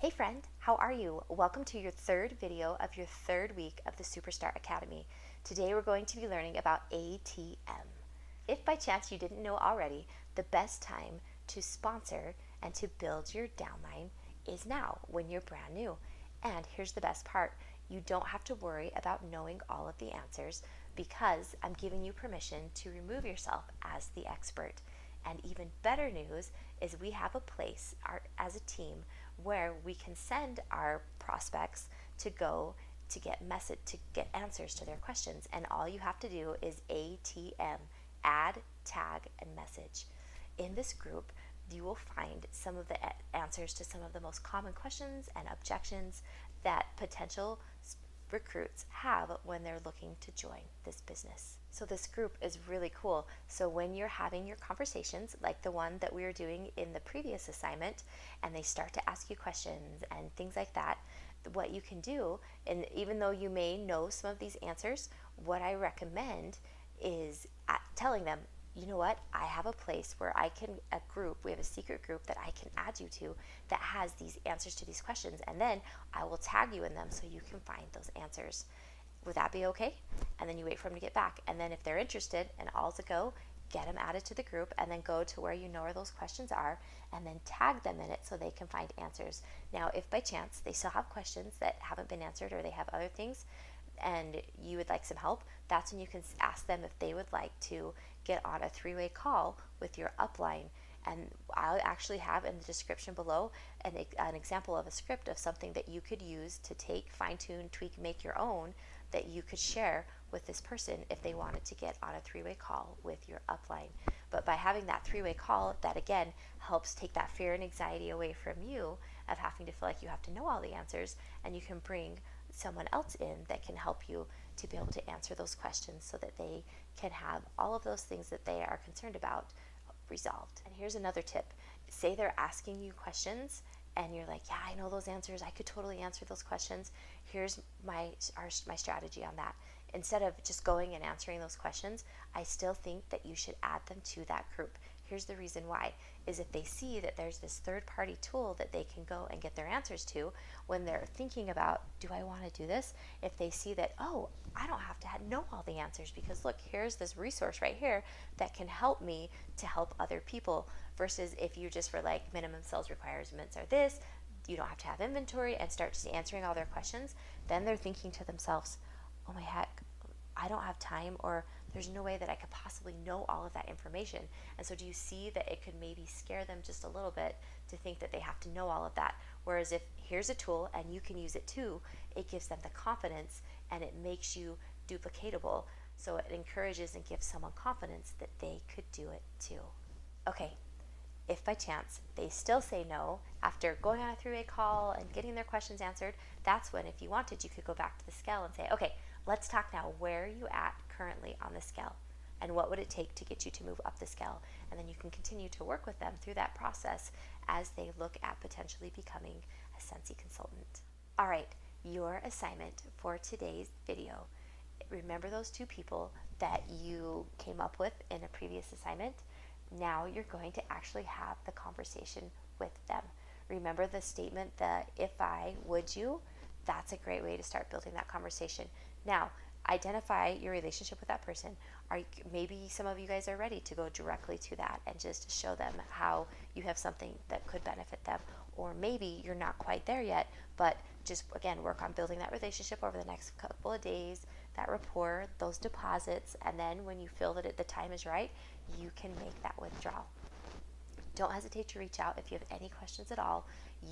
Hey friend, how are you? Welcome to your third video of your third week of the SuperStart Academy. Today we're going to be learning about ATM. If by chance you didn't know already, the best time to sponsor and to build your downline is now when you're brand new. And here's the best part, you don't have to worry about knowing all of the answers because I'm giving you permission to remove yourself as the expert. And even better news is we have a place as a team where we can send our prospects to go to get answers to their questions. And all you have to do is ATM, add, tag, and message. In this group, you will find some of the answers to some of the most common questions and objections that potential recruits have when they're looking to join this business. So this group is really cool. So when you're having your conversations, like the one that we were doing in the previous assignment, and they start to ask you questions and things like that, what you can do, and even though you may know some of these answers, what I recommend is telling them, you know what, I have a place where we have a secret group that I can add you to that has these answers to these questions, and then I will tag you in them so you can find those answers. Would that be okay? And then you wait for them to get back, and then if they're interested and all's a go, get them added to the group, and then go to where you know where those questions are, and then tag them in it so they can find answers. Now, if by chance they still have questions that haven't been answered or they have other things, and you would like some help, that's when you can ask them if they would like to get on a three-way call with your upline. And I'll actually have in the description below an example of a script of something that you could use to take, fine-tune, tweak, make your own, that you could share with this person if they wanted to get on a three-way call with your upline. But by having that three-way call, that again helps take that fear and anxiety away from you of having to feel like you have to know all the answers, and you can bring someone else in that can help you to be able to answer those questions so that they can have all of those things that they are concerned about resolved. And here's another tip. Say they're asking you questions and you're like, yeah, I know those answers, I could totally answer those questions. Here's my strategy on that. Instead of just going and answering those questions, I still think that you should add them to that group. Here's the reason why, is if they see that there's this third-party tool that they can go and get their answers to when they're thinking about, do I want to do this? If they see that, oh, I don't have to know all the answers because look, here's this resource right here that can help me to help other people, versus if you just were like, minimum sales requirements are this, you don't have to have inventory, and start just answering all their questions, then they're thinking to themselves, oh my heck, I don't have time, or there's no way that I could possibly know all of that information. And so do you see that it could maybe scare them just a little bit to think that they have to know all of that? Whereas if here's a tool and you can use it too, it gives them the confidence and it makes you duplicatable. So it encourages and gives someone confidence that they could do it too. Okay, if by chance they still say no after going on a three-way call and getting their questions answered, that's when, if you wanted, you could go back to the scale and say, okay, let's talk now. Where are you at currently on the scale? And what would it take to get you to move up the scale? And then you can continue to work with them through that process as they look at potentially becoming a Escential consultant. All right, your assignment for today's video. Remember those two people that you came up with in a previous assignment? Now you're going to actually have the conversation with them. Remember the statement, the if I, would you? That's a great way to start building that conversation. Now, identify your relationship with that person. Maybe some of you guys are ready to go directly to that and just show them how you have something that could benefit them. Or maybe you're not quite there yet, but just, again, work on building that relationship over the next couple of days, that rapport, those deposits, and then when you feel that the time is right, you can make that withdrawal. Don't hesitate to reach out if you have any questions at all.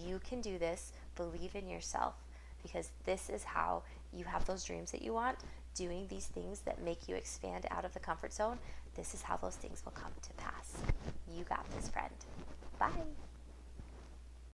You can do this. Believe in yourself, because this is how you have those dreams that you want, doing these things that make you expand out of the comfort zone. This is how those things will come to pass. You got this, friend. Bye.